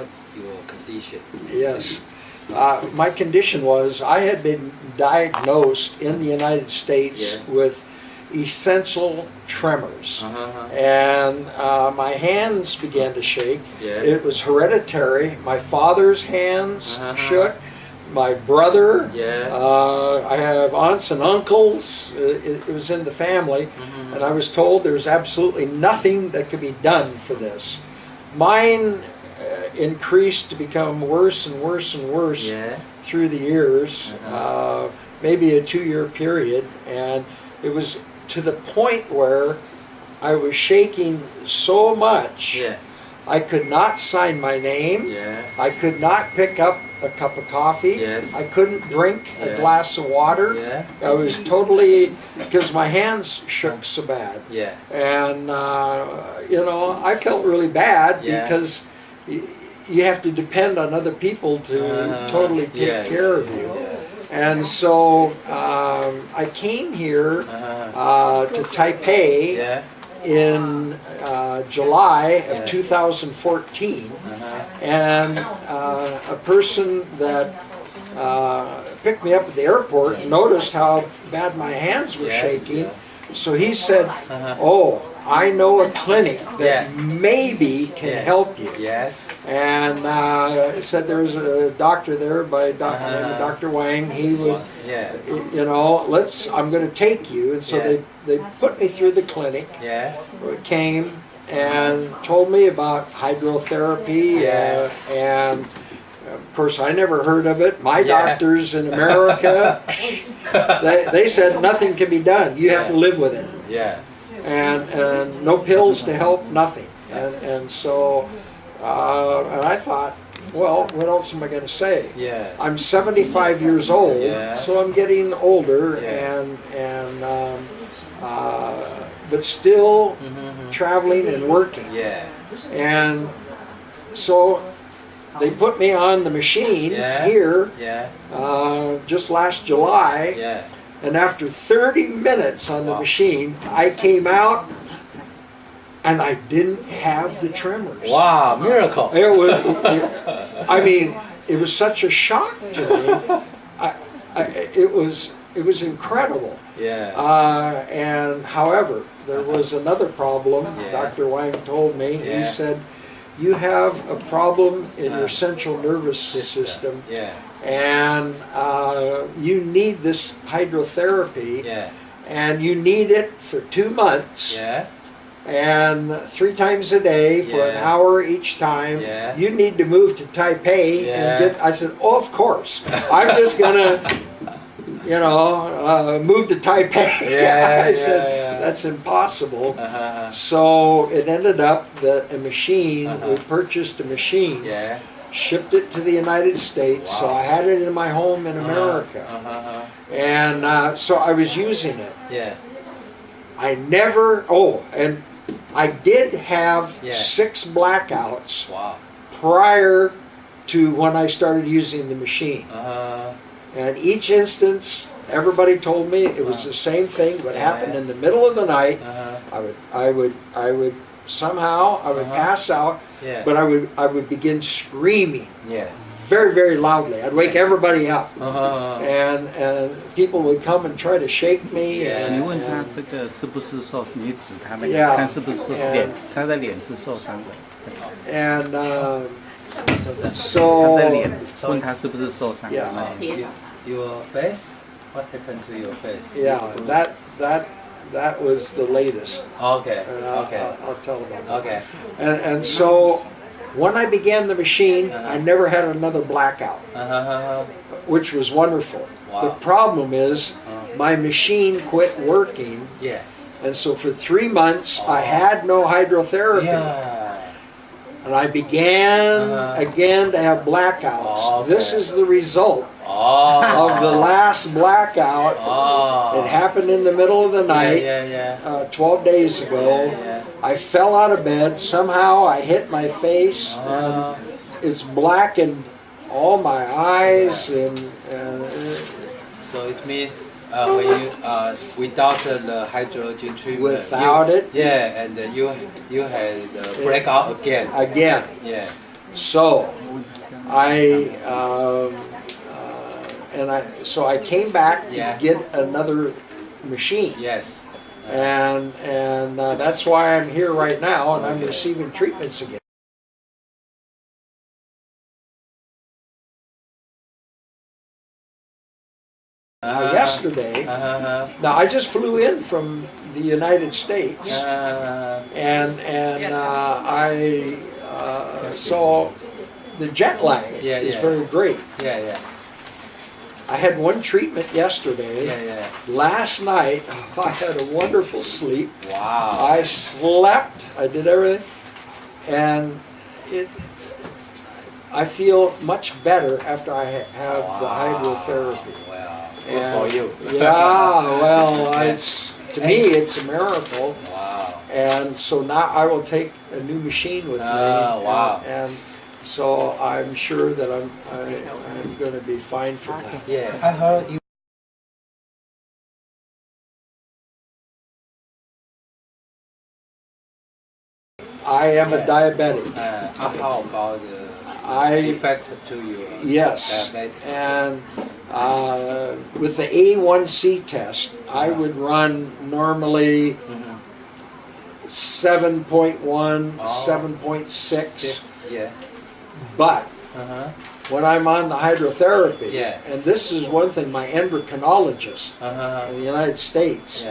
What's your condition? Yes. My condition was I had been diagnosed in the United States with essential tremors. And my hands began to shake. It was hereditary. My father's hands shook. My brother, I have aunts and uncles, it was in the family, and I was told there's absolutely nothing that could be done for this. Mine increased to become worse and worse and worse through the years, maybe a 2-year period, and it was to the point where I was shaking so much I could not sign my name, I could not pick up a cup of coffee, I couldn't drink a glass of water, I was totally, because my hands shook so bad, and you know, I felt really bad because you have to depend on other people to totally take care of you. And so I came here to Taipei in July of 2014, and a person that picked me up at the airport noticed how bad my hands were shaking, so he said, "Oh, I know a clinic that maybe can help you." And he said there was a doctor there by Dr. Wang. He would, you know, I'm going to take you. And so they put me through the clinic. Came and told me about hydrotherapy, and of course I never heard of it. My doctors in America, they said nothing can be done. You have to live with it. And no pills to help, nothing. And so, and I thought, well, what else am I going to say? I'm 75 years old, so I'm getting older, but still traveling and working. And so they put me on the machine here just last July. And after 30 minutes on the machine, I came out and I didn't have the tremors. Wow, miracle! It was, I mean, it was such a shock to me. It was incredible. And however, there was another problem. Dr. Wang told me. He said, "You have a problem in your central nervous system. And you need this hydrotherapy, and you need it for 2 months, and 3 times a day for an hour each time. You need to move to Taipei and get." I said, "Oh, of course. I'm just gonna, you know, move to Taipei." I said, "That's impossible." So it ended up that a machine. We purchased a machine. Shipped it to the United States, so I had it in my home in America, and so I was using it. I never, and I did have 6 blackouts prior to when I started using the machine, and each instance, everybody told me it was the same thing, would happen in the middle of the night. I would somehow pass out, but I would begin screaming very, very loudly. I'd wake everybody up, and people would come and try to shake me. 你问他这个是不是受，你指他那个看是不是脸，他的脸是受伤的。And so 他的脸，问他是不是受伤的。Your face? What happened to your face? Yeah, that was the latest. Okay. I'll tell about that. Okay. And so when I began the machine, I never had another blackout, which was wonderful. The problem is my machine quit working, and so for 3 months I had no hydrotherapy. And I began again to have blackouts. This is the result of the last blackout. It happened in the middle of the night 12 days ago. I fell out of bed. Somehow I hit my face, and it's blackened all my eyes. So it means when you without the hydrogen treatment, without it, and you had breakout again. So so I came back to get another machine. Yes. And that's why I'm here right now, and I'm receiving treatments again. Yesterday, now I just flew in from the United States, and I saw the jet lag is very great. I had one treatment yesterday. Last night, I had a wonderful sleep. Wow. I slept, I did everything, and I feel much better after I have the hydrotherapy. Wow. And, good for you. Yeah, well, to me, it's a miracle. Wow. And so now I will take a new machine with me. Wow. And so I'm sure that I'm going to be fine for that. Yeah, I heard you. I am a diabetic. How about the effect to you? Yes, diabetic? And with the A1C test, I would run normally 7.1, 7.6. Yeah. But when I'm on the hydrotherapy, and this is one thing, my endocrinologist in the United States,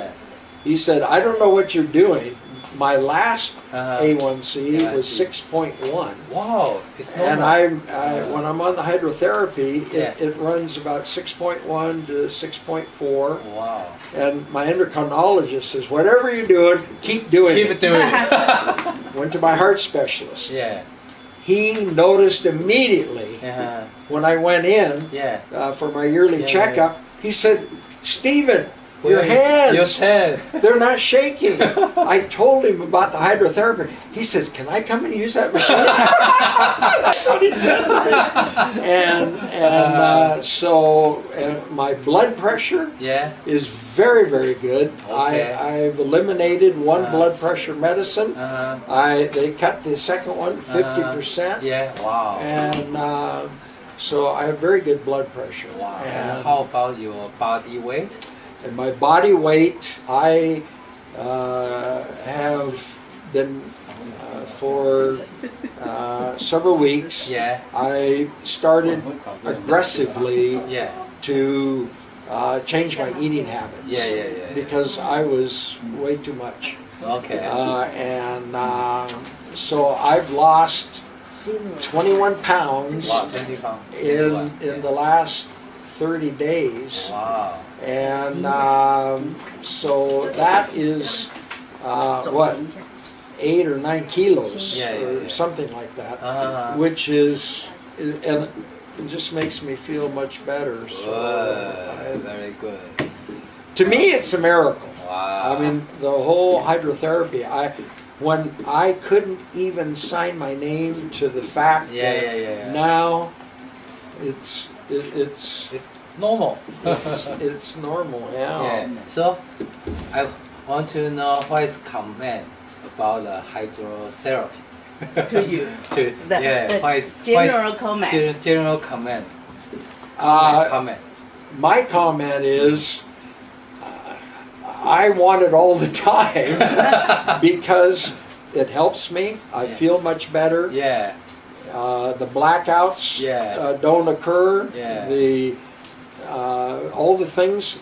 he said, I don't know what you're doing. My last A1C was 6.1. Wow, it's normal. And when I'm on the hydrotherapy, it runs about 6.1 to 6.4. Wow. And my endocrinologist says, whatever you're doing, keep doing it. Keep it doing it. Went to my heart specialist. Yeah. He noticed immediately when I went in for my yearly checkup, he said, Stephen, your hands, they're not shaking. I told him about the hydrotherapy. He says, can I come and use that machine? That's what he said to me. And so my blood pressure is very, very good. Okay. I've eliminated one blood pressure medicine. They cut the second one 50%. Wow. And so I have very good blood pressure. Wow. And how about your body weight? And my body weight, I have been for several weeks. I started aggressively to change my eating habits. Because I was way too much. Okay. And so I've lost 21 pounds in the last 30 days. Wow. And so that is what, 8 or 9 kilos or something like that, which is, and it just makes me feel much better. So very good. To me, it's a miracle. Wow. I mean, the whole hydrotherapy. When I couldn't even sign my name to the fact that now it's normal. it's normal, So I want to know what is comment about the hydrotherapy. To you. What is general comment. General comment. My comment is I want it all the time because it helps me. I feel much better. The blackouts don't occur. All the things.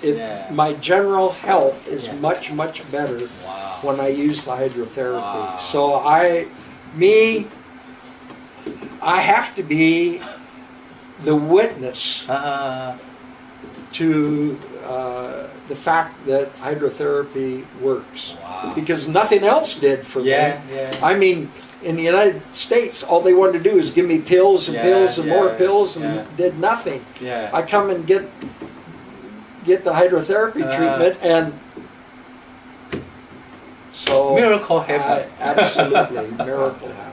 My general health is much better when I use the hydrotherapy. So I have to be the witness to the fact that hydrotherapy works, because nothing else did for me. I mean, in the United States, all they wanted to do is give me pills and pills and more pills, and did nothing. I come and get the hydrotherapy treatment, and so miracle happen. Absolutely, miracle happen.